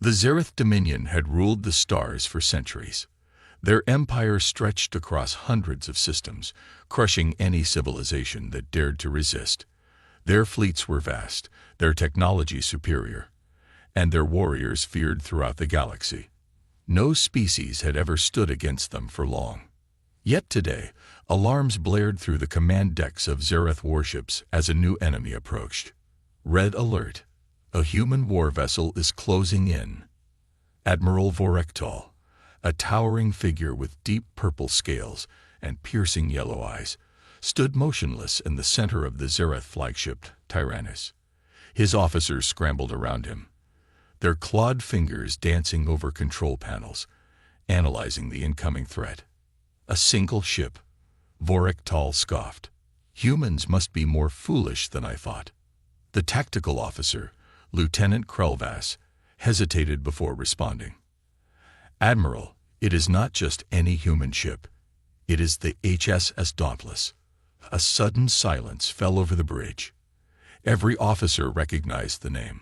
The Zereth Dominion had ruled the stars for centuries. Their empire stretched across hundreds of systems, crushing any civilization that dared to resist. Their fleets were vast, their technology superior, and their warriors feared throughout the galaxy. No species had ever stood against them for long. Yet today, alarms blared through the command decks of Zereth warships as a new enemy approached. Red alert. A human war vessel is closing in. Admiral Vorektal, a towering figure with deep purple scales and piercing yellow eyes, stood motionless in the center of the Zereth flagship Tyrannus. His officers scrambled around him, their clawed fingers dancing over control panels, analyzing the incoming threat. A single ship, Vorektal scoffed. Humans must be more foolish than I thought. The tactical officer, Lieutenant Krelvas, hesitated before responding. Admiral, it is not just any human ship. It is the HSS Dauntless. A sudden silence fell over the bridge. Every officer recognized the name.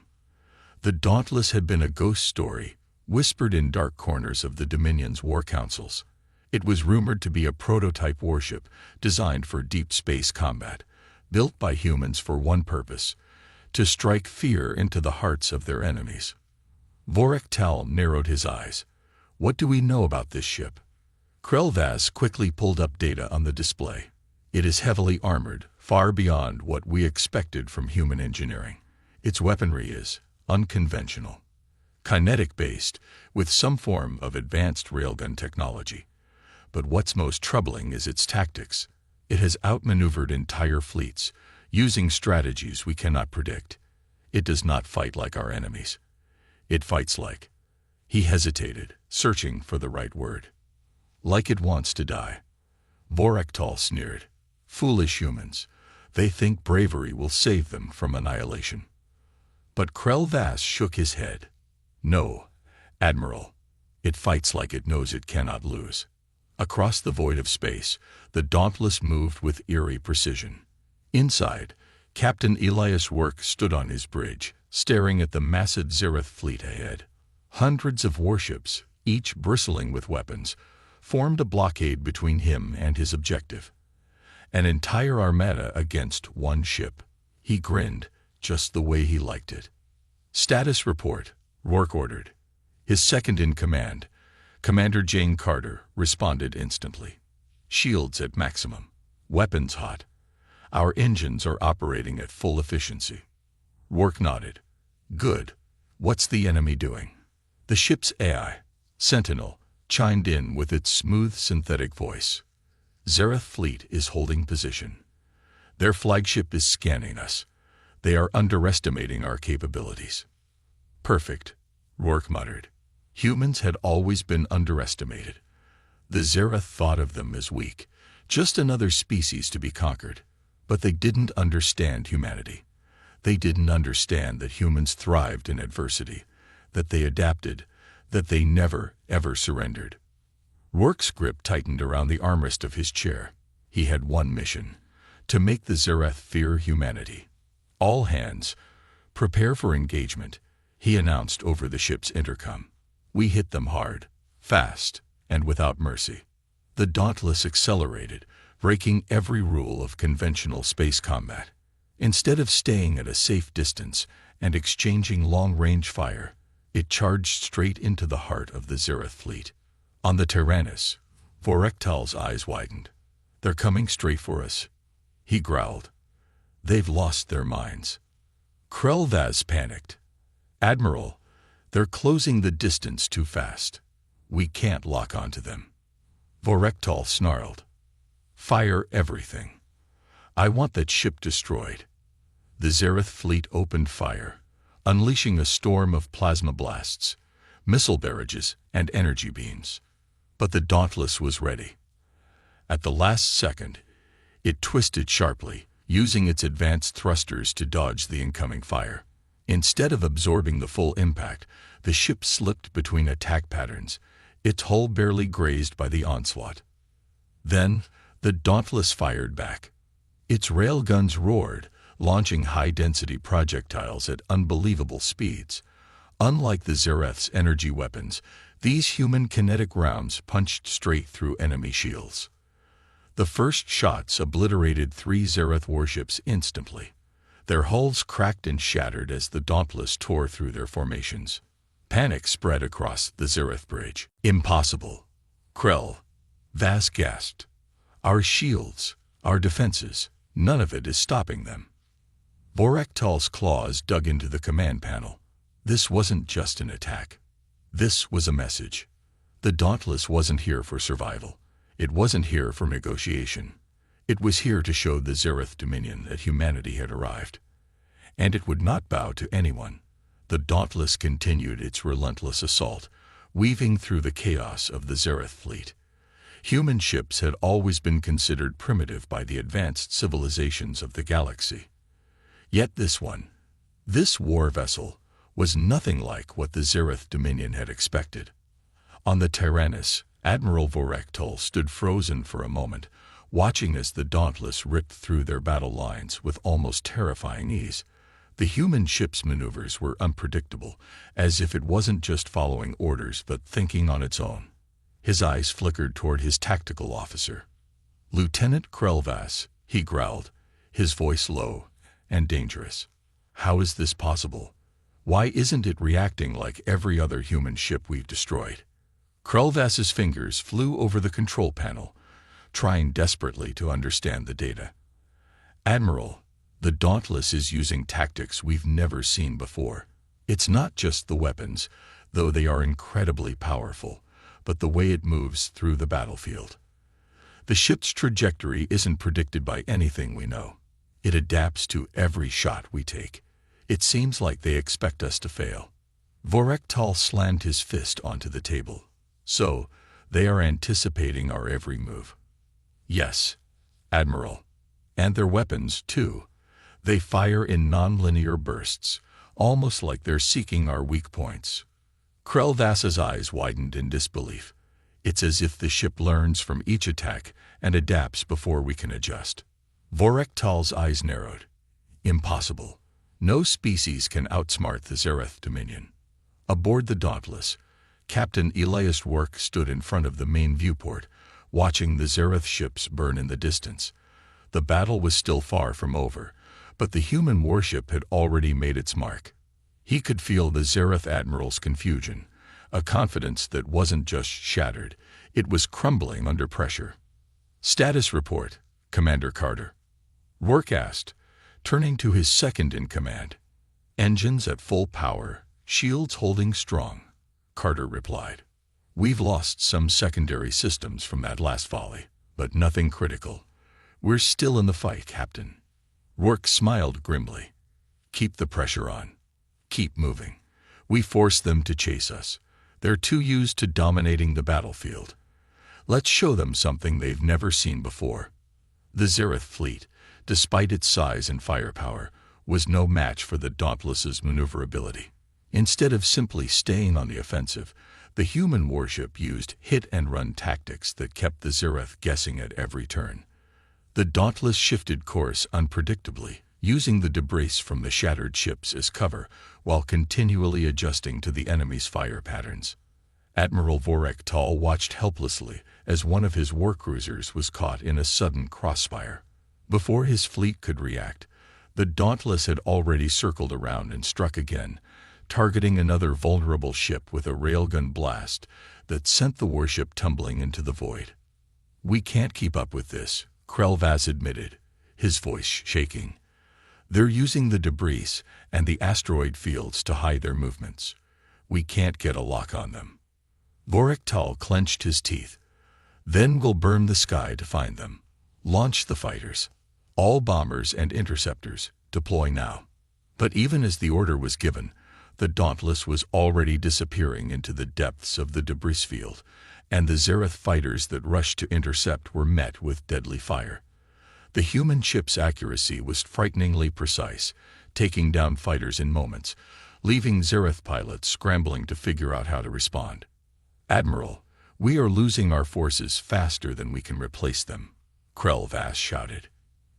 The Dauntless had been a ghost story, whispered in dark corners of the Dominion's war councils. It was rumored to be a prototype warship designed for deep space combat, built by humans for one purpose: to strike fear into the hearts of their enemies. Vorektal narrowed his eyes. What do we know about this ship? Krelvas quickly pulled up data on the display. It is heavily armored, far beyond what we expected from human engineering. Its weaponry is unconventional, kinetic-based, with some form of advanced railgun technology. But what's most troubling is its tactics. It has outmaneuvered entire fleets, using strategies we cannot predict. It does not fight like our enemies. It fights like... He hesitated, searching for the right word. Like it wants to die. Vorektal sneered. Foolish humans. They think bravery will save them from annihilation. But Krelvas shook his head. No, Admiral. It fights like it knows it cannot lose. Across the void of space, the Dauntless moved with eerie precision. Inside, Captain Elias Work stood on his bridge, staring at the massive Zereth fleet ahead. Hundreds of warships, each bristling with weapons, formed a blockade between him and his objective. An entire armada against one ship. He grinned, just the way he liked it. Status report, Rourke ordered. His second-in-command, Commander Jane Carter, responded instantly. Shields at maximum. Weapons hot. Our engines are operating at full efficiency. Rourke nodded. Good. What's the enemy doing? The ship's AI, Sentinel, chimed in with its smooth synthetic voice. Zereth fleet is holding position. Their flagship is scanning us. They are underestimating our capabilities. Perfect, Rourke muttered. Humans had always been underestimated. The Zereth thought of them as weak, just another species to be conquered. But they didn't understand humanity. They didn't understand that humans thrived in adversity, that they adapted, that they never, ever surrendered. Rourke's grip tightened around the armrest of his chair. He had one mission: to make the Zereth fear humanity. All hands, prepare for engagement, he announced over the ship's intercom. We hit them hard, fast, and without mercy. The Dauntless accelerated, breaking every rule of conventional space combat. Instead of staying at a safe distance and exchanging long-range fire, it charged straight into the heart of the Zereth fleet. On the Tyrannus, Vorektal's eyes widened. They're coming straight for us, he growled. They've lost their minds. Krelvas panicked. Admiral, they're closing the distance too fast. We can't lock onto them. Vorektal snarled. Fire everything. I want that ship destroyed. The Zereth fleet opened fire, unleashing a storm of plasma blasts, missile barrages, and energy beams. But the Dauntless was ready. At the last second, it twisted sharply, using its advanced thrusters to dodge the incoming fire. Instead of absorbing the full impact, the ship slipped between attack patterns, its hull barely grazed by the onslaught. Then, the Dauntless fired back. Its railguns roared, launching high-density projectiles at unbelievable speeds. Unlike the Zereth's energy weapons, these human kinetic rounds punched straight through enemy shields. The first shots obliterated 3 Zereth warships instantly. Their hulls cracked and shattered as the Dauntless tore through their formations. Panic spread across the Zereth bridge. Impossible. Krell, Vas gasped. Our shields, our defenses, none of it is stopping them. Vorektal's claws dug into the command panel. This wasn't just an attack. This was a message. The Dauntless wasn't here for survival. It wasn't here for negotiation. It was here to show the Zereth Dominion that humanity had arrived. And it would not bow to anyone. The Dauntless continued its relentless assault, weaving through the chaos of the Zereth fleet. Human ships had always been considered primitive by the advanced civilizations of the galaxy. Yet this war vessel, was nothing like what the Zereth Dominion had expected. On the Tyrannus, Admiral Vorektal stood frozen for a moment, watching as the Dauntless ripped through their battle lines with almost terrifying ease. The human ship's maneuvers were unpredictable, as if it wasn't just following orders but thinking on its own. His eyes flickered toward his tactical officer. "Lieutenant Krellvas," he growled, his voice low and dangerous. "How is this possible? Why isn't it reacting like every other human ship we've destroyed?" Krellvas's fingers flew over the control panel, trying desperately to understand the data. "Admiral, the Dauntless is using tactics we've never seen before. It's not just the weapons, though they are incredibly powerful, but the way it moves through the battlefield. The ship's trajectory isn't predicted by anything we know. It adapts to every shot we take. It seems like they expect us to fail." Vorektal slammed his fist onto the table. "So, they are anticipating our every move." "Yes, Admiral. And their weapons, too. They fire in non-linear bursts, almost like they're seeking our weak points." Krellvas's eyes widened in disbelief. "It's as if the ship learns from each attack and adapts before we can adjust." Vorektal's eyes narrowed. "Impossible. No species can outsmart the Zereth Dominion." Aboard the Dauntless, Captain Elias Work stood in front of the main viewport, watching the Zereth ships burn in the distance. The battle was still far from over, but the human warship had already made its mark. He could feel the Zereth Admiral's confusion, a confidence that wasn't just shattered, it was crumbling under pressure. "Status report, Commander Carter," Work asked, turning to his second-in-command. "Engines at full power, shields holding strong," Carter replied. "We've lost some secondary systems from that last volley, but nothing critical. We're still in the fight, Captain." Work smiled grimly. "Keep the pressure on. Keep moving. We force them to chase us. They're too used to dominating the battlefield. Let's show them something they've never seen before." The Zereth fleet, despite its size and firepower, was no match for the Dauntless's maneuverability. Instead of simply staying on the offensive, the human warship used hit-and-run tactics that kept the Zereth guessing at every turn. The Dauntless shifted course unpredictably, using the debris from the shattered ships as cover while continually adjusting to the enemy's fire patterns. Admiral Vorektal watched helplessly as one of his war cruisers was caught in a sudden crossfire. Before his fleet could react, the Dauntless had already circled around and struck again, targeting another vulnerable ship with a railgun blast that sent the warship tumbling into the void. "We can't keep up with this," Krellvas admitted, his voice shaking. "They're using the debris and the asteroid fields to hide their movements. We can't get a lock on them." Vorektal clenched his teeth. "Then we'll burn the sky to find them. Launch the fighters. All bombers and interceptors, deploy now." But even as the order was given, the Dauntless was already disappearing into the depths of the debris field, and the Zereth fighters that rushed to intercept were met with deadly fire. The human ship's accuracy was frighteningly precise, taking down fighters in moments, leaving Zereth pilots scrambling to figure out how to respond. "Admiral, we are losing our forces faster than we can replace them," Krellvas shouted.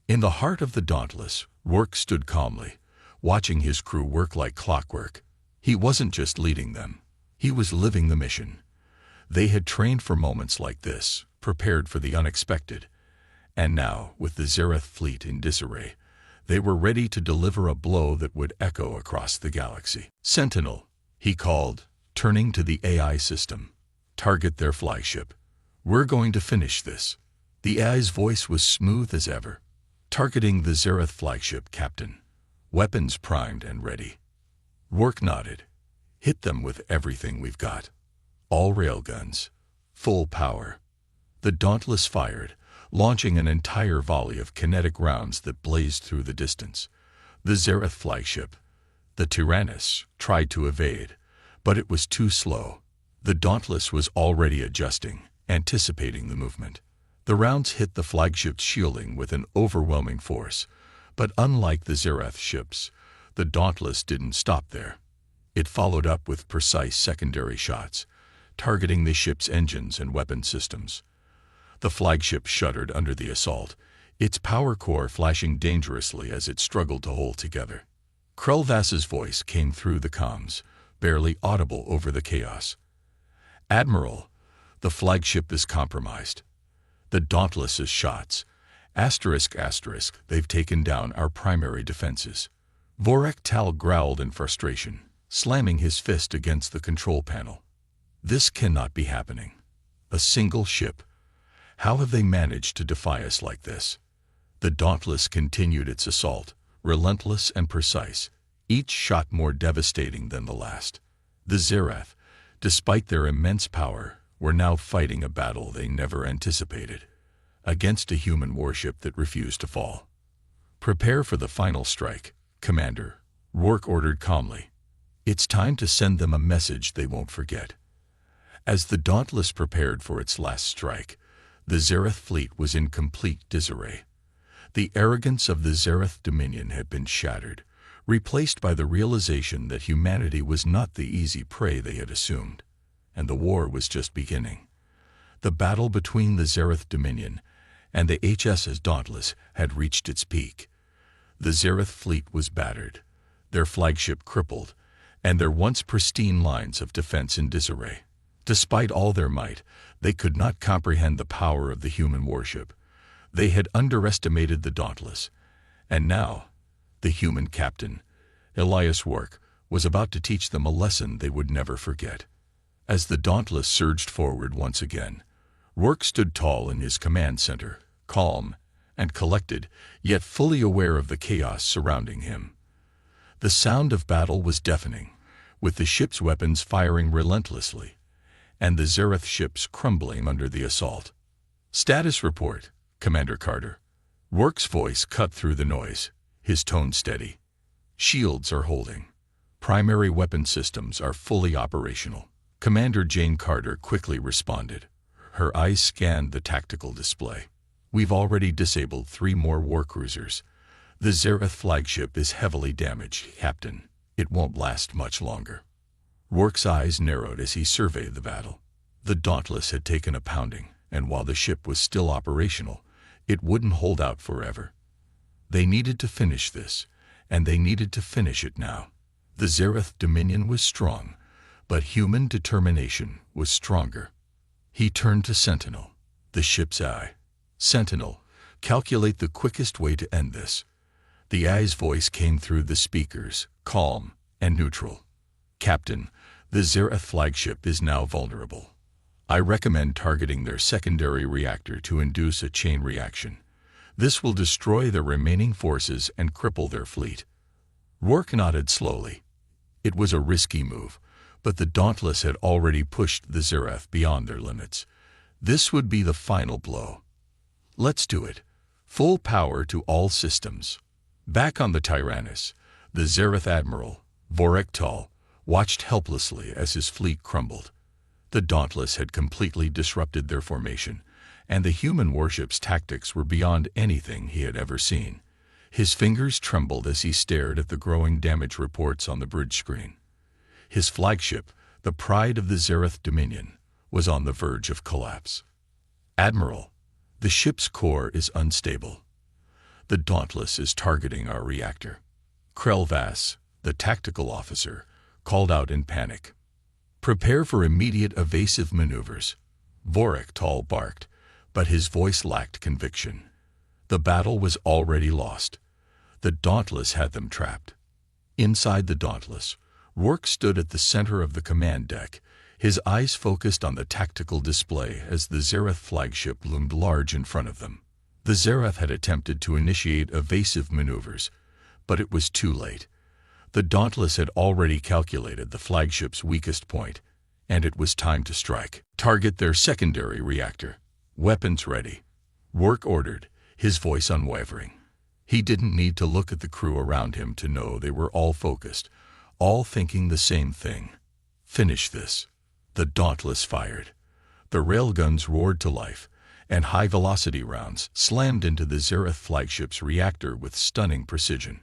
In the heart of the Dauntless, Work stood calmly, watching his crew work like clockwork. He wasn't just leading them. He was living the mission. They had trained for moments like this, prepared for the unexpected. And now, with the Zereth fleet in disarray, they were ready to deliver a blow that would echo across the galaxy. "Sentinel," he called, turning to the AI system. "Target their flagship. We're going to finish this." The AI's voice was smooth as ever. "Targeting the Zereth flagship, Captain. Weapons primed and ready." Rourke nodded. "Hit them with everything we've got. All railguns. Full power." The Dauntless fired, launching an entire volley of kinetic rounds that blazed through the distance. The Zereth flagship, the Tyrannus, tried to evade, but it was too slow. The Dauntless was already adjusting, anticipating the movement. The rounds hit the flagship's shielding with an overwhelming force, but unlike the Zereth ships, the Dauntless didn't stop there. It followed up with precise secondary shots, targeting the ship's engines and weapon systems. The flagship shuddered under the assault, its power core flashing dangerously as it struggled to hold together. Krelvass's voice came through the comms, barely audible over the chaos. "Admiral, the flagship is compromised. The Dauntless's shots, ***, they've taken down our primary defenses." Vorektal growled in frustration, slamming his fist against the control panel. "This cannot be happening. A single ship. How have they managed to defy us like this?" The Dauntless continued its assault, relentless and precise, each shot more devastating than the last. The Zereth, despite their immense power, were now fighting a battle they never anticipated, against a human warship that refused to fall. "Prepare for the final strike, Commander," Rourke ordered calmly. "It's time to send them a message they won't forget." As the Dauntless prepared for its last strike, the Zereth fleet was in complete disarray. The arrogance of the Zereth Dominion had been shattered, replaced by the realization that humanity was not the easy prey they had assumed, and the war was just beginning. The battle between the Zereth Dominion and the HSS Dauntless had reached its peak. The Zereth fleet was battered, their flagship crippled, and their once pristine lines of defense in disarray. Despite all their might, they could not comprehend the power of the human warship. They had underestimated the Dauntless, and now, the human captain, Elias Rourke, was about to teach them a lesson they would never forget. As the Dauntless surged forward once again, Rourke stood tall in his command center, calm and collected, yet fully aware of the chaos surrounding him. The sound of battle was deafening, with the ship's weapons firing relentlessly, and the Zereth ships crumbling under the assault. "Status report, Commander Carter." Rourke's voice cut through the noise, his tone steady. "Shields are holding. Primary weapon systems are fully operational." Commander Jane Carter quickly responded. Her eyes scanned the tactical display. "We've already disabled 3 more warcruisers. The Zereth flagship is heavily damaged, Captain. It won't last much longer." Rourke's eyes narrowed as he surveyed the battle. The Dauntless had taken a pounding, and while the ship was still operational, it wouldn't hold out forever. They needed to finish this, and they needed to finish it now. The Zereth Dominion was strong, but human determination was stronger. He turned to Sentinel, the ship's eye. "Sentinel, calculate the quickest way to end this." The eye's voice came through the speakers, calm and neutral. "Captain, the Zereth flagship is now vulnerable. I recommend targeting their secondary reactor to induce a chain reaction. This will destroy their remaining forces and cripple their fleet." Rourke nodded slowly. It was a risky move, but the Dauntless had already pushed the Zereth beyond their limits. This would be the final blow. "Let's do it. Full power to all systems." Back on the Tyrannus, the Zereth Admiral, Vorektal, watched helplessly as his fleet crumbled. The Dauntless had completely disrupted their formation, and the human warship's tactics were beyond anything he had ever seen. His fingers trembled as he stared at the growing damage reports on the bridge screen. His flagship, the pride of the Zereth Dominion, was on the verge of collapse. "Admiral, the ship's core is unstable. The Dauntless is targeting our reactor." Krelvass, the tactical officer, called out in panic. "Prepare for immediate evasive maneuvers," Vorektal barked, but his voice lacked conviction. The battle was already lost. The Dauntless had them trapped. Inside the Dauntless, Rourke stood at the center of the command deck, his eyes focused on the tactical display as the Zereth flagship loomed large in front of them. The Zereth had attempted to initiate evasive maneuvers, but it was too late. The Dauntless had already calculated the flagship's weakest point, and it was time to strike. "Target their secondary reactor. Weapons ready," Rourke ordered, his voice unwavering. He didn't need to look at the crew around him to know they were all focused, all thinking the same thing. "Finish this." The Dauntless fired. The railguns roared to life, and high-velocity rounds slammed into the Zereth flagship's reactor with stunning precision.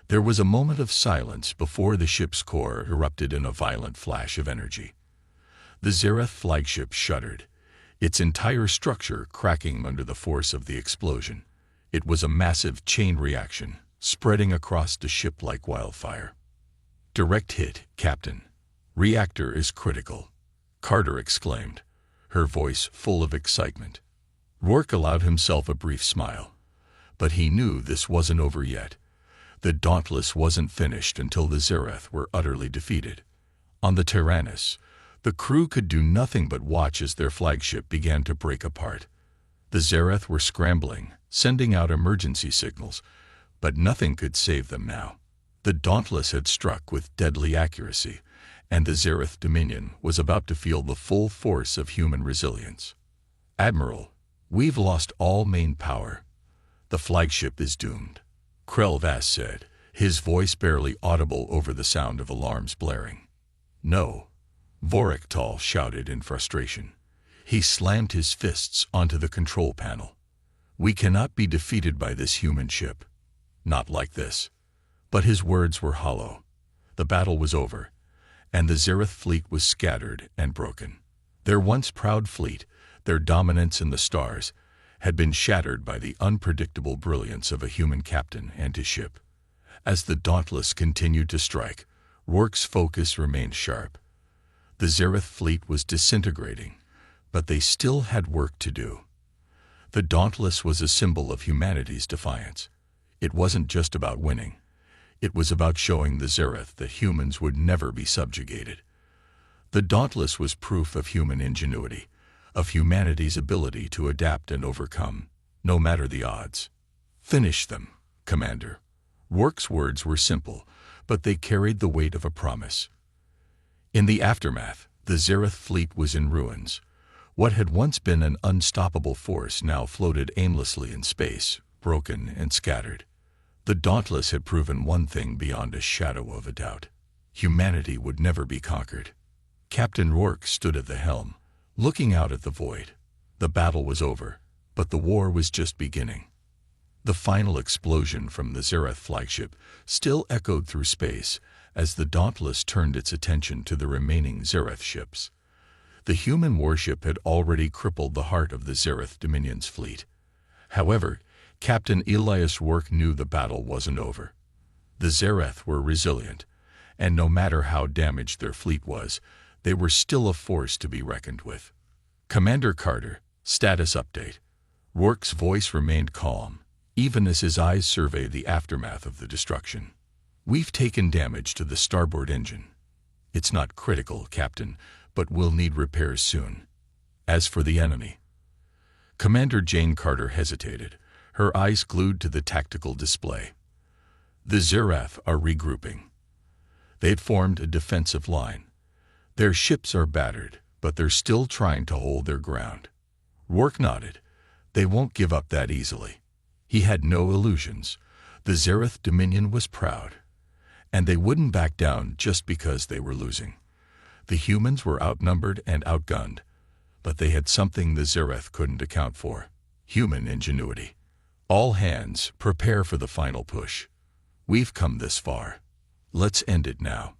There was a moment of silence before the ship's core erupted in a violent flash of energy. The Zereth flagship shuddered, its entire structure cracking under the force of the explosion. It was a massive chain reaction, spreading across the ship like wildfire. "Direct hit, Captain. Reactor is critical," Carter exclaimed, her voice full of excitement. Rourke allowed himself a brief smile, but he knew this wasn't over yet. The Dauntless wasn't finished until the Zereth were utterly defeated. On the Tyrannus, the crew could do nothing but watch as their flagship began to break apart. The Zereth were scrambling, sending out emergency signals, but nothing could save them now. The Dauntless had struck with deadly accuracy, and the Zereth Dominion was about to feel the full force of human resilience. "Admiral, we've lost all main power. The flagship is doomed," Krelvass said, his voice barely audible over the sound of alarms blaring. "No," Vorektal shouted in frustration. He slammed his fists onto the control panel. "We cannot be defeated by this human ship. Not like this." But his words were hollow. The battle was over, and the Zereth fleet was scattered and broken. Their once proud fleet, their dominance in the stars, had been shattered by the unpredictable brilliance of a human captain and his ship. As the Dauntless continued to strike, Rourke's focus remained sharp. The Zereth fleet was disintegrating, but they still had work to do. The Dauntless was a symbol of humanity's defiance. It wasn't just about winning. It was about showing the Zereth that humans would never be subjugated. The Dauntless was proof of human ingenuity, of humanity's ability to adapt and overcome, no matter the odds. "Finish them, Commander." Rourke's words were simple, but they carried the weight of a promise. In the aftermath, the Zereth fleet was in ruins. What had once been an unstoppable force now floated aimlessly in space, broken and scattered. The Dauntless had proven one thing beyond a shadow of a doubt. Humanity would never be conquered. Captain Rourke stood at the helm, looking out at the void. The battle was over, but the war was just beginning. The final explosion from the Zereth flagship still echoed through space as the Dauntless turned its attention to the remaining Zereth ships. The human warship had already crippled the heart of the Zereth Dominion's fleet. However, Captain Elias Rourke knew the battle wasn't over. The Zereth were resilient, and no matter how damaged their fleet was, they were still a force to be reckoned with. "Commander Carter, status update." Rourke's voice remained calm, even as his eyes surveyed the aftermath of the destruction. "We've taken damage to the starboard engine. It's not critical, Captain, but we'll need repairs soon. As for the enemy..." Commander Jane Carter hesitated, her eyes glued to the tactical display. "The Zereth are regrouping. They'd formed a defensive line. Their ships are battered, but they're still trying to hold their ground." Rourke nodded. They won't give up that easily. He had no illusions. The Zereth Dominion was proud, and they wouldn't back down just because they were losing. The humans were outnumbered and outgunned, but they had something the Zereth couldn't account for: human ingenuity. "All hands, prepare for the final push. We've come this far. Let's end it now."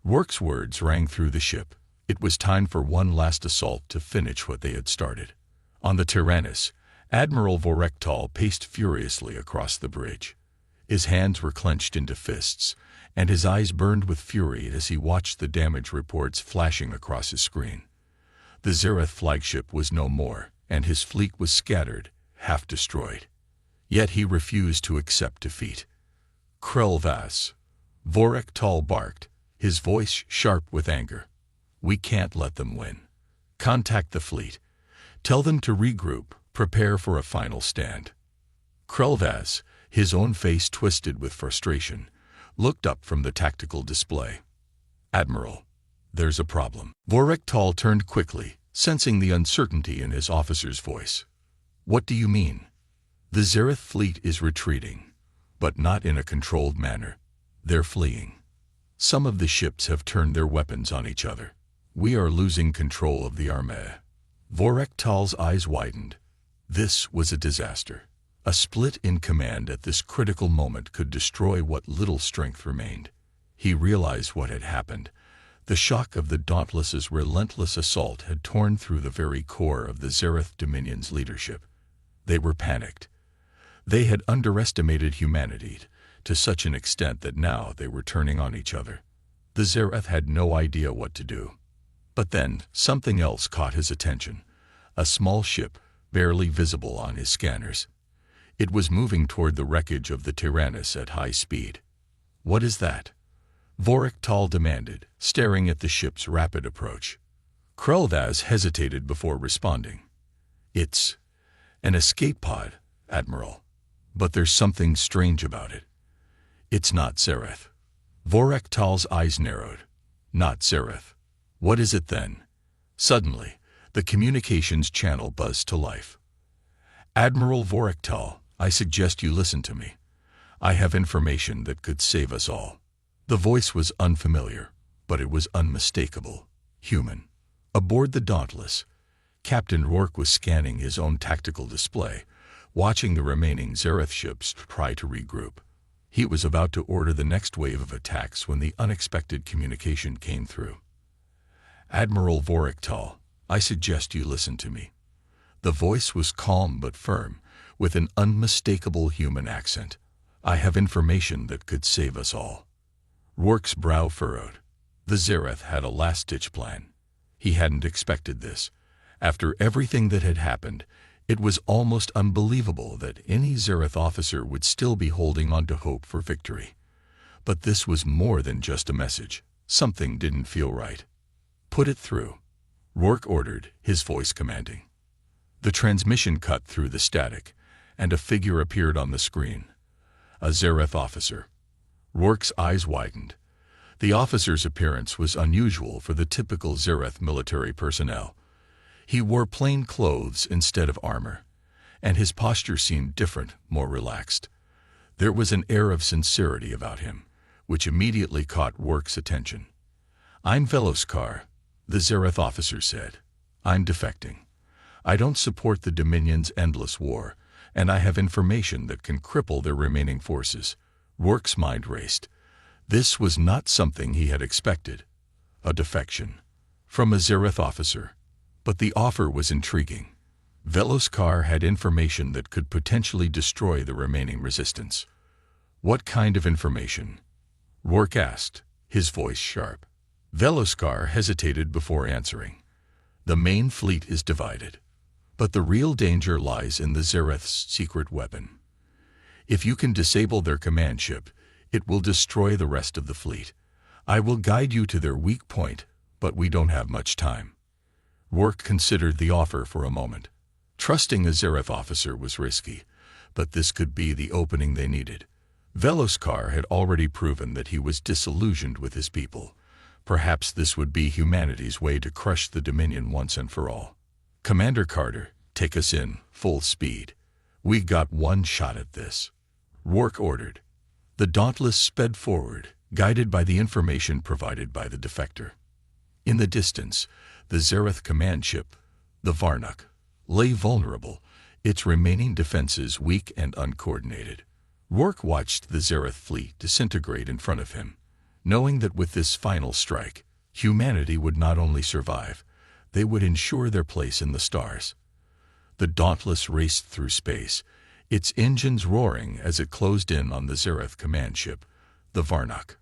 Rourke's words rang through the ship. It was time for one last assault to finish what they had started. On the Tyrannus, Admiral Vorektal paced furiously across the bridge. His hands were clenched into fists, and his eyes burned with fury as he watched the damage reports flashing across his screen. The Zereth flagship was no more, and his fleet was scattered, half destroyed. Yet he refused to accept defeat. Krelvas, Vorek Tal barked, his voice sharp with anger. We can't let them win. Contact the fleet. Tell them to regroup, prepare for a final stand. Krelvas, his own face twisted with frustration, looked up from the tactical display. Admiral, there's a problem. Vorek Tal turned quickly, sensing the uncertainty in his officer's voice. What do you mean? The Zereth fleet is retreating, but not in a controlled manner. They're fleeing. Some of the ships have turned their weapons on each other. We are losing control of the armée. Vorek Tal's eyes widened. This was a disaster. A split in command at this critical moment could destroy what little strength remained. He realized what had happened. The shock of the Dauntless's relentless assault had torn through the very core of the Zereth Dominion's leadership. They were panicked. They had underestimated humanity to such an extent that now they were turning on each other. The Zereth had no idea what to do. But then, something else caught his attention. A small ship, barely visible on his scanners. It was moving toward the wreckage of the Tyrannus at high speed. What is that? Vorek Tal demanded, staring at the ship's rapid approach. Krelvas hesitated before responding. It's an escape pod, Admiral. But there's something strange about it. It's not Zereth. Vorek Tal's eyes narrowed. Not Zereth. What is it then? Suddenly, the communications channel buzzed to life. Admiral Vorek Tal, I suggest you listen to me. I have information that could save us all. The voice was unfamiliar, but it was unmistakable. Human. Aboard the Dauntless, Captain Rourke was scanning his own tactical display, watching the remaining Zereth ships try to regroup. He was about to order the next wave of attacks when the unexpected communication came through. Admiral Vorek Tal, I suggest you listen to me. The voice was calm but firm, with an unmistakable human accent. I have information that could save us all. Rourke's brow furrowed. The Zereth had a last-ditch plan. He hadn't expected this. After everything that had happened, it was almost unbelievable that any Zereth officer would still be holding on to hope for victory. But this was more than just a message. Something didn't feel right. Put it through, Rourke ordered, his voice commanding. The transmission cut through the static, and a figure appeared on the screen. A Zereth officer. Rourke's eyes widened. The officer's appearance was unusual for the typical Zereth military personnel. He wore plain clothes instead of armor, and his posture seemed different, more relaxed. There was an air of sincerity about him, which immediately caught Rourke's attention. I'm Veloskar, the Zereth officer said. I'm defecting. I don't support the Dominion's endless war, and I have information that can cripple their remaining forces. Rourke's mind raced. This was not something he had expected. A defection. From a Zereth officer. But the offer was intriguing. Veloskar had information that could potentially destroy the remaining resistance. What kind of information? Rourke asked, his voice sharp. Veloskar hesitated before answering. The main fleet is divided. But the real danger lies in the Zereth's secret weapon. If you can disable their command ship, it will destroy the rest of the fleet. I will guide you to their weak point, but we don't have much time. Rourke considered the offer for a moment. Trusting a Zereth officer was risky, but this could be the opening they needed. Veloskar had already proven that he was disillusioned with his people. Perhaps this would be humanity's way to crush the Dominion once and for all. Commander Carter, take us in, full speed. We got one shot at this, Rourke ordered. The Dauntless sped forward, guided by the information provided by the defector. In the distance, the Zereth command ship, the Varnuk, lay vulnerable, its remaining defenses weak and uncoordinated. Rourke watched the Zereth fleet disintegrate in front of him, knowing that with this final strike, humanity would not only survive, they would ensure their place in the stars. The Dauntless raced through space, its engines roaring as it closed in on the Zereth command ship, the Varnuk.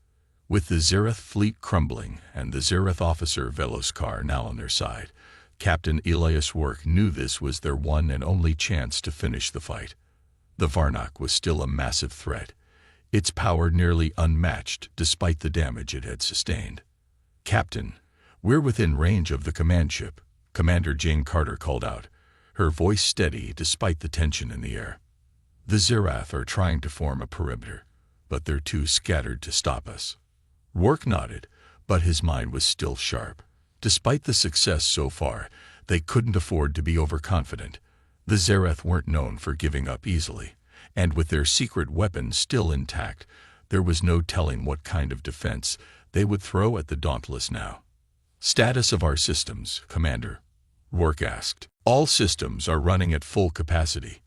With the Zereth fleet crumbling and the Zereth officer Veloskar now on their side, Captain Elias Work knew this was their one and only chance to finish the fight. The Varnak was still a massive threat, its power nearly unmatched despite the damage it had sustained. "Captain, we're within range of the command ship," Commander Jane Carter called out, her voice steady despite the tension in the air. "The Zerath are trying to form a perimeter, but they're too scattered to stop us." Rourke nodded, but his mind was still sharp. Despite the success so far, they couldn't afford to be overconfident. The Zerath weren't known for giving up easily, and with their secret weapons still intact, there was no telling what kind of defense they would throw at the Dauntless now. "Status of our systems, Commander?" Rourke asked. "All systems are running at full capacity.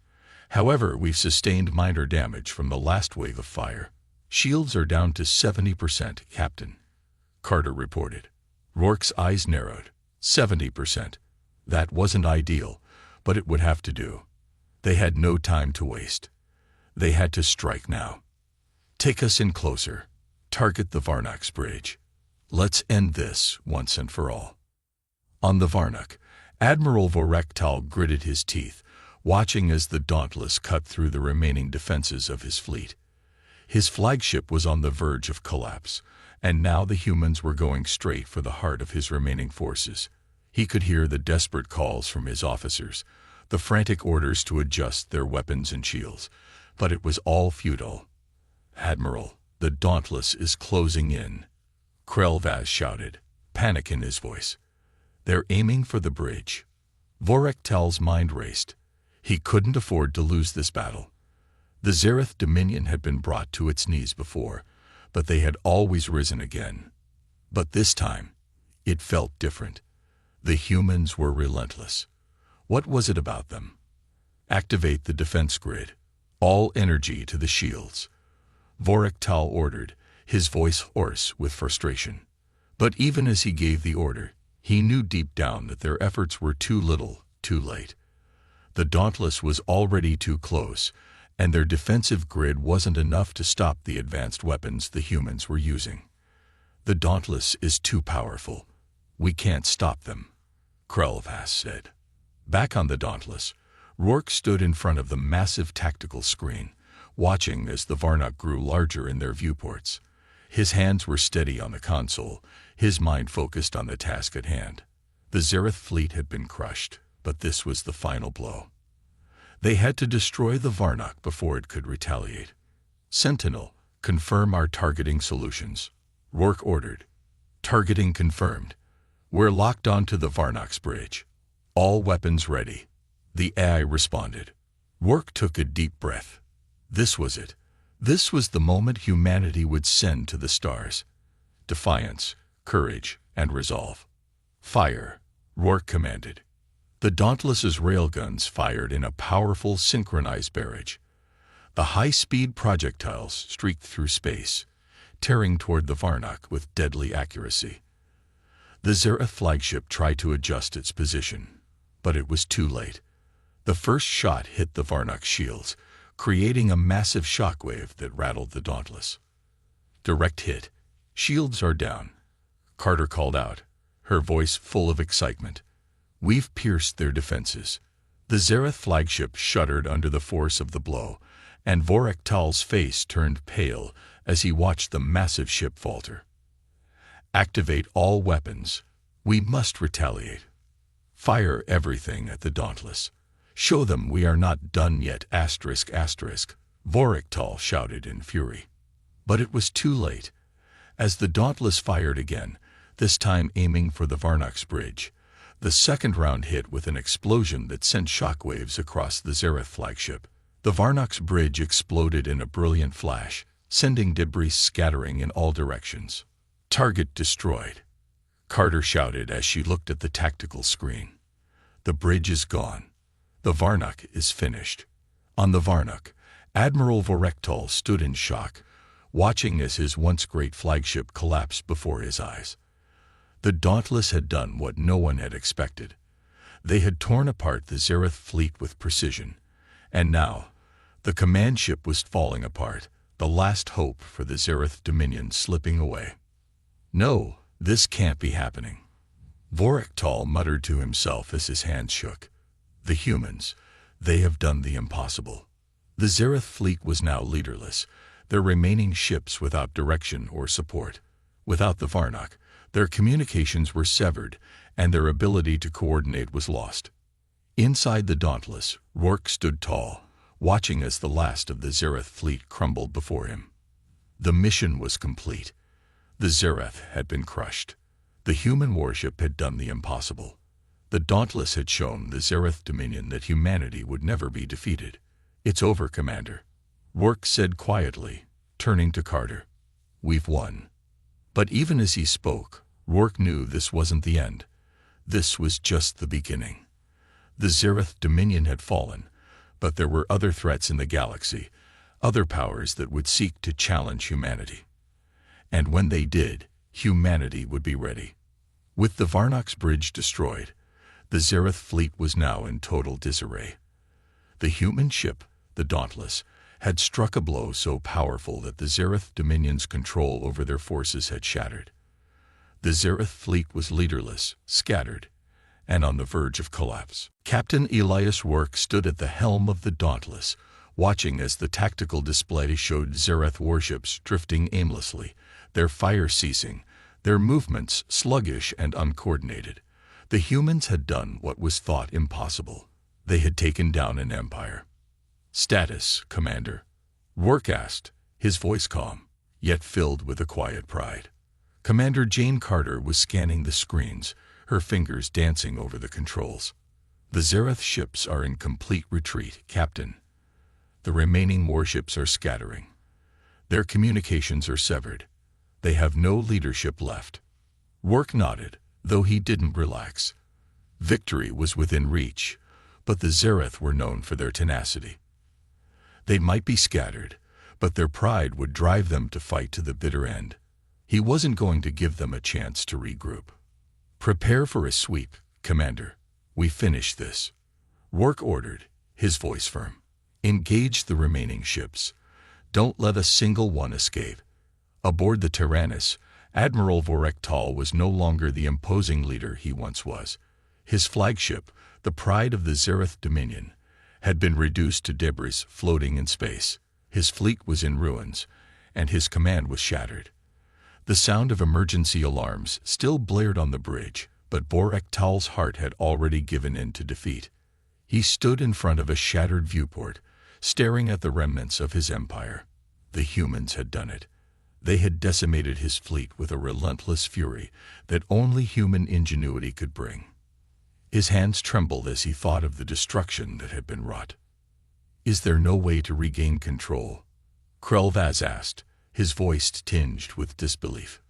However, we've sustained minor damage from the last wave of fire. Shields are down to 70%, Captain," Carter reported. Rourke's eyes narrowed. 70%. That wasn't ideal, but it would have to do. They had no time to waste. They had to strike now. "Take us in closer. Target the Varnak's bridge. Let's end this once and for all." On the Varnak, Admiral Vorektal gritted his teeth, watching as the Dauntless cut through the remaining defenses of his fleet. His flagship was on the verge of collapse, and now the humans were going straight for the heart of his remaining forces. He could hear the desperate calls from his officers, the frantic orders to adjust their weapons and shields, but it was all futile. "Admiral, the Dauntless is closing in," Krelvaz shouted, panic in his voice. "They're aiming for the bridge." Vorektal's mind raced. He couldn't afford to lose this battle. The Zereth Dominion had been brought to its knees before, but they had always risen again. But this time, it felt different. The humans were relentless. What was it about them? "Activate the defense grid. All energy to the shields," Vorektal ordered, his voice hoarse with frustration. But even as he gave the order, he knew deep down that their efforts were too little, too late. The Dauntless was already too close, and their defensive grid wasn't enough to stop the advanced weapons the humans were using. "The Dauntless is too powerful. We can't stop them," Krelvaz said. Back on the Dauntless, Rourke stood in front of the massive tactical screen, watching as the Varnak grew larger in their viewports. His hands were steady on the console, his mind focused on the task at hand. The Zereth fleet had been crushed, but this was the final blow. They had to destroy the Varnak before it could retaliate. "Sentinel, confirm our targeting solutions," Rourke ordered. "Targeting confirmed. We're locked onto the Varnak's bridge. All weapons ready," the AI responded. Rourke took a deep breath. This was it. This was the moment humanity would send to the stars. Defiance, courage, and resolve. "Fire," Rourke commanded. The Dauntless's railguns fired in a powerful synchronized barrage. The high-speed projectiles streaked through space, tearing toward the Varnak with deadly accuracy. The Zereth flagship tried to adjust its position, but it was too late. The first shot hit the Varnak's shields, creating a massive shockwave that rattled the Dauntless. "Direct hit. Shields are down," Carter called out, her voice full of excitement. "We've pierced their defenses." The Zereth flagship shuddered under the force of the blow, and Vorektal's face turned pale as he watched the massive ship falter. "Activate all weapons. We must retaliate. Fire everything at the Dauntless. Show them we are not done yet, ****, Vorektal shouted in fury. But it was too late. As the Dauntless fired again, this time aiming for the Varnak's bridge, the second round hit with an explosion that sent shockwaves across the Zereth flagship. The Varnak's bridge exploded in a brilliant flash, sending debris scattering in all directions. "Target destroyed," Carter shouted as she looked at the tactical screen. "The bridge is gone. The Varnak is finished." On the Varnak, Admiral Vorektal stood in shock, watching as his once great flagship collapsed before his eyes. The Dauntless had done what no one had expected. They had torn apart the Zereth fleet with precision, and now the command ship was falling apart, the last hope for the Zereth Dominion slipping away. No, this can't be happening. Vorektal muttered to himself as his hands shook. The humans, they have done the impossible. The Zereth fleet was now leaderless, their remaining ships without direction or support. Without the Varnock, their communications were severed, and their ability to coordinate was lost. Inside the Dauntless, Rourke stood tall, watching as the last of the Zereth fleet crumbled before him. The mission was complete. The Zereth had been crushed. The human warship had done the impossible. The Dauntless had shown the Zereth Dominion that humanity would never be defeated. "It's over, Commander," Rourke said quietly, turning to Carter. "We've won." But even as he spoke, Rourke knew this wasn't the end. This was just the beginning. The Zereth Dominion had fallen, but there were other threats in the galaxy, other powers that would seek to challenge humanity. And when they did, humanity would be ready. With the Varnock's bridge destroyed, the Zereth fleet was now in total disarray. The human ship, the Dauntless, had struck a blow so powerful that the Zereth Dominion's control over their forces had shattered. The Zereth fleet was leaderless, scattered, and on the verge of collapse. Captain Elias Rourke stood at the helm of the Dauntless, watching as the tactical display showed Zereth warships drifting aimlessly, their fire ceasing, their movements sluggish and uncoordinated. The humans had done what was thought impossible. They had taken down an empire. "Status, Commander?" Rourke asked, his voice calm, yet filled with a quiet pride. Commander Jane Carter was scanning the screens, her fingers dancing over the controls. "The Zereth ships are in complete retreat, Captain. The remaining warships are scattering. Their communications are severed. They have no leadership left." Rourke nodded, though he didn't relax. Victory was within reach, but the Zereth were known for their tenacity. They might be scattered, but their pride would drive them to fight to the bitter end. He wasn't going to give them a chance to regroup. "Prepare for a sweep, Commander. We finish this," Rourke ordered, his voice firm. "Engage the remaining ships. Don't let a single one escape." Aboard the Tyrannus, Admiral Vorektal was no longer the imposing leader he once was. His flagship, the pride of the Zereth Dominion, had been reduced to debris floating in space. His fleet was in ruins, and his command was shattered. The sound of emergency alarms still blared on the bridge, but Vorektal's heart had already given in to defeat. He stood in front of a shattered viewport, staring at the remnants of his empire. The humans had done it. They had decimated his fleet with a relentless fury that only human ingenuity could bring. His hands trembled as he thought of the destruction that had been wrought. "Is there no way to regain control?" Krelvaz asked, his voice tinged with disbelief.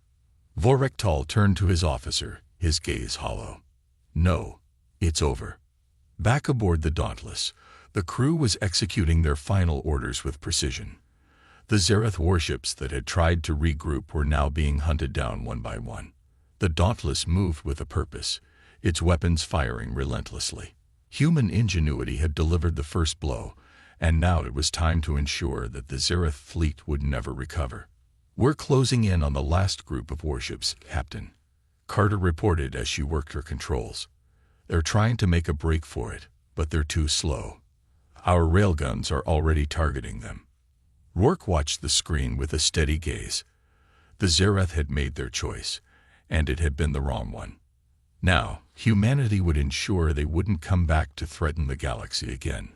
Vorektal turned to his officer, his gaze hollow. "No, it's over." Back aboard the Dauntless, the crew was executing their final orders with precision. The Zereth warships that had tried to regroup were now being hunted down one by one. The Dauntless moved with a purpose, its weapons firing relentlessly. Human ingenuity had delivered the first blow, and now it was time to ensure that the Zereth fleet would never recover. "We're closing in on the last group of warships, Captain," Carter reported as she worked her controls. "They're trying to make a break for it, but they're too slow. Our railguns are already targeting them." Rourke watched the screen with a steady gaze. The Zereth had made their choice, and it had been the wrong one. Now, humanity would ensure they wouldn't come back to threaten the galaxy again.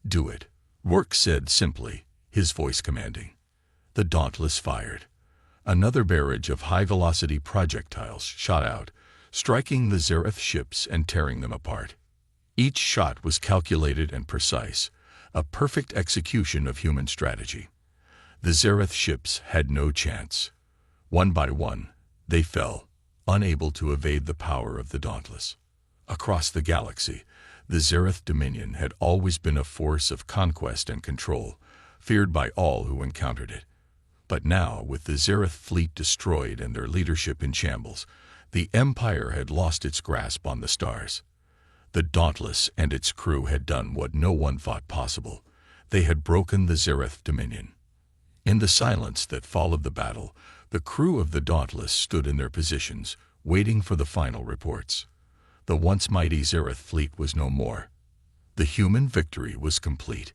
"Do it," Rourke said simply, his voice commanding. The Dauntless fired. Another barrage of high-velocity projectiles shot out, striking the Zereth ships and tearing them apart. Each shot was calculated and precise, a perfect execution of human strategy. The Zereth ships had no chance. One by one, they fell, unable to evade the power of the Dauntless. Across the galaxy, the Zereth Dominion had always been a force of conquest and control, feared by all who encountered it. But now, with the Zereth fleet destroyed and their leadership in shambles, the Empire had lost its grasp on the stars. The Dauntless and its crew had done what no one thought possible. They had broken the Zereth Dominion. In the silence that followed the battle, the crew of the Dauntless stood in their positions, waiting for the final reports. The once mighty Zereth fleet was no more. The human victory was complete.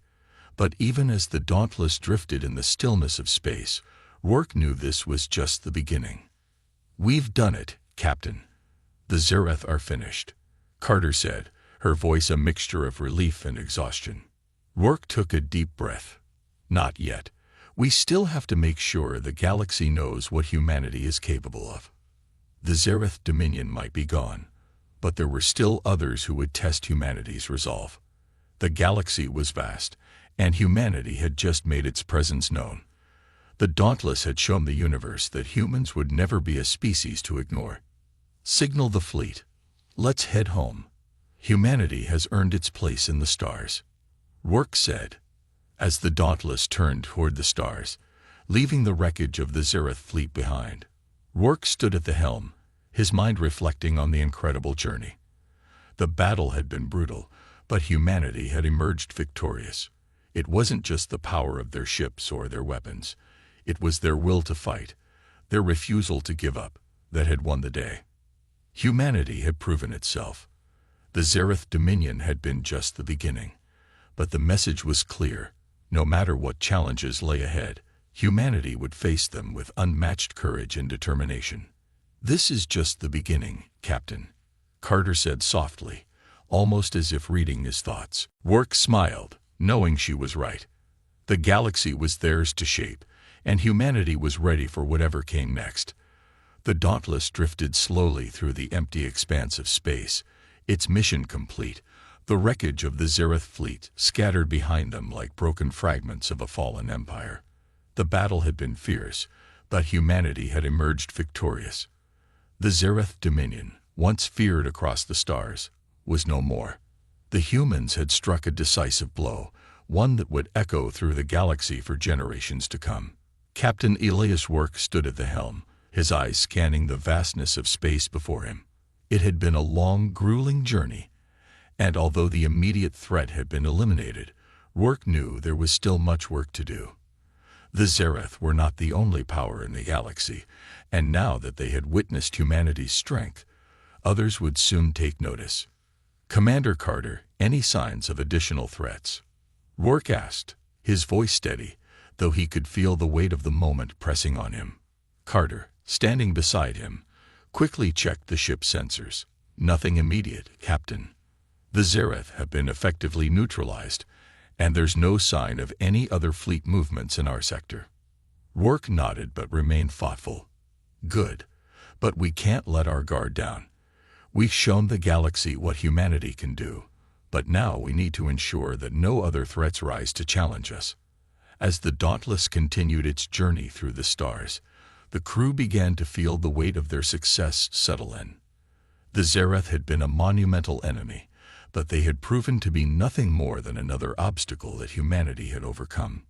But even as the Dauntless drifted in the stillness of space, Rourke knew this was just the beginning. "We've done it, Captain. The Zereth are finished," Carter said, her voice a mixture of relief and exhaustion. Rourke took a deep breath. "Not yet. We still have to make sure the galaxy knows what humanity is capable of." The Zereth Dominion might be gone, but there were still others who would test humanity's resolve. The galaxy was vast, and humanity had just made its presence known. The Dauntless had shown the universe that humans would never be a species to ignore. "Signal the fleet. Let's head home. Humanity has earned its place in the stars," Rourke said, as the Dauntless turned toward the stars, leaving the wreckage of the Zereth fleet behind. Rourke stood at the helm, his mind reflecting on the incredible journey. The battle had been brutal, but humanity had emerged victorious. It wasn't just the power of their ships or their weapons. It was their will to fight, their refusal to give up, that had won the day. Humanity had proven itself. The Zereth Dominion had been just the beginning. But the message was clear. No matter what challenges lay ahead, humanity would face them with unmatched courage and determination. "This is just the beginning, Captain," Carter said softly, almost as if reading his thoughts. Rourke smiled, knowing she was right. The galaxy was theirs to shape, and humanity was ready for whatever came next. The Dauntless drifted slowly through the empty expanse of space, its mission complete, the wreckage of the Zereth fleet scattered behind them like broken fragments of a fallen empire. The battle had been fierce, but humanity had emerged victorious. The Zereth Dominion, once feared across the stars, was no more. The humans had struck a decisive blow, one that would echo through the galaxy for generations to come. Captain Elias Rourke stood at the helm, his eyes scanning the vastness of space before him. It had been a long, grueling journey, and although the immediate threat had been eliminated, Rourke knew there was still much work to do. The Zereth were not the only power in the galaxy, and now that they had witnessed humanity's strength, others would soon take notice. "Commander Carter, any signs of additional threats?" Rourke asked, his voice steady, though he could feel the weight of the moment pressing on him. Carter, standing beside him, quickly checked the ship's sensors. "Nothing immediate, Captain. The Zereth have been effectively neutralized, and there's no sign of any other fleet movements in our sector." Rourke nodded but remained thoughtful. "Good, but we can't let our guard down. We've shown the galaxy what humanity can do, but now we need to ensure that no other threats rise to challenge us." As the Dauntless continued its journey through the stars, the crew began to feel the weight of their success settle in. The Zereth had been a monumental enemy, but they had proven to be nothing more than another obstacle that humanity had overcome.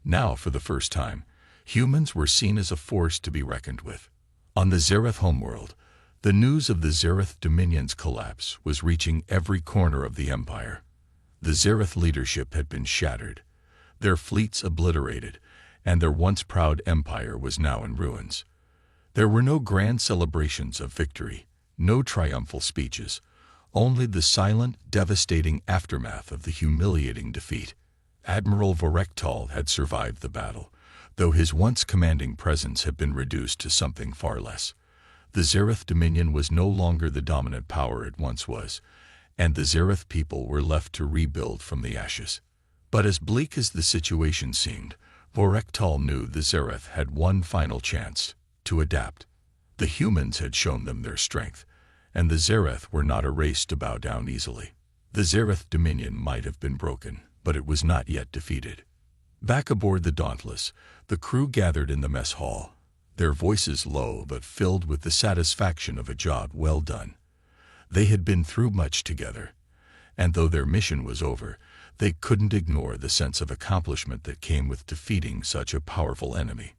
Now, for the first time, humans were seen as a force to be reckoned with. On the Zereth homeworld, the news of the Zereth Dominion's collapse was reaching every corner of the Empire. The Zereth leadership had been shattered, their fleets obliterated, and their once proud empire was now in ruins. There were no grand celebrations of victory, no triumphal speeches, only the silent, devastating aftermath of the humiliating defeat. Admiral Vorektal had survived the battle, though his once commanding presence had been reduced to something far less. The Zereth Dominion was no longer the dominant power it once was, and the Zereth people were left to rebuild from the ashes. But as bleak as the situation seemed, Vorektal knew the Zereth had one final chance to adapt. The humans had shown them their strength, and the Zereth were not a race to bow down easily. The Zereth Dominion might have been broken, but it was not yet defeated. Back aboard the Dauntless, the crew gathered in the mess hall, their voices low but filled with the satisfaction of a job well done. They had been through much together, and though their mission was over, they couldn't ignore the sense of accomplishment that came with defeating such a powerful enemy.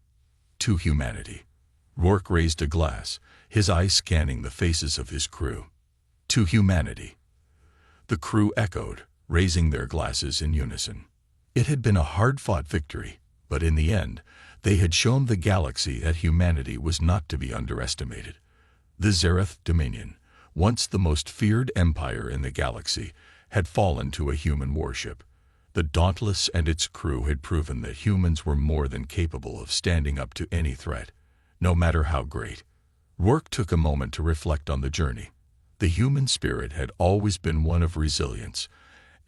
To humanity. Rourke raised a glass, his eyes scanning the faces of his crew. To humanity. The crew echoed, raising their glasses in unison. It had been a hard-fought victory, But in the end, they had shown the galaxy that humanity was not to be underestimated. The Zereth Dominion, once the most feared empire in the galaxy, had fallen to a human warship. The Dauntless and its crew had proven that humans were more than capable of standing up to any threat, no matter how great. Rourke took a moment to reflect on the journey. The human spirit had always been one of resilience,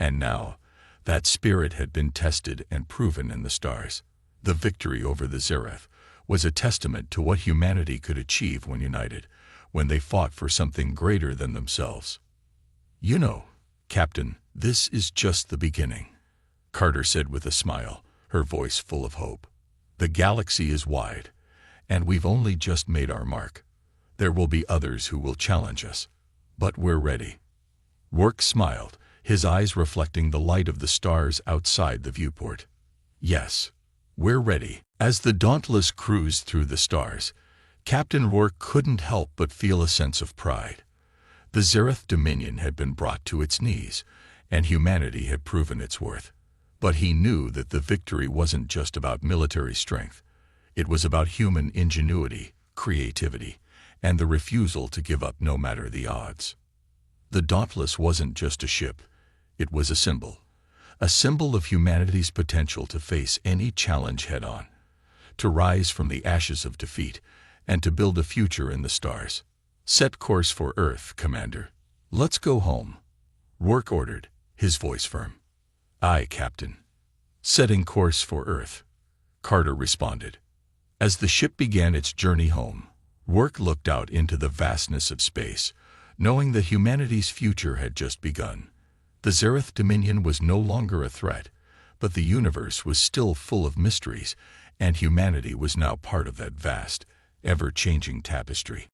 and now, that spirit had been tested and proven in the stars. The victory over the Zereth was a testament to what humanity could achieve when united, when they fought for something greater than themselves. "You know, Captain, this is just the beginning," Carter said with a smile, her voice full of hope. "The galaxy is wide, and we've only just made our mark. There will be others who will challenge us, but we're ready." Rourke smiled, his eyes reflecting the light of the stars outside the viewport. "Yes, we're ready." As the Dauntless cruised through the stars, Captain Rourke couldn't help but feel a sense of pride. The Zereth Dominion had been brought to its knees, and humanity had proven its worth. But he knew that the victory wasn't just about military strength. It was about human ingenuity, creativity, and the refusal to give up no matter the odds. The Dauntless wasn't just a ship, it was a symbol of humanity's potential to face any challenge head-on, to rise from the ashes of defeat, and to build a future in the stars. "Set course for Earth, Commander. Let's go home," Rourke ordered, his voice firm. "Aye, Captain." "Setting course for Earth," Carter responded. As the ship began its journey home, Rourke looked out into the vastness of space, knowing that humanity's future had just begun. The Zereth Dominion was no longer a threat, but the universe was still full of mysteries, and humanity was now part of that vast, ever-changing tapestry.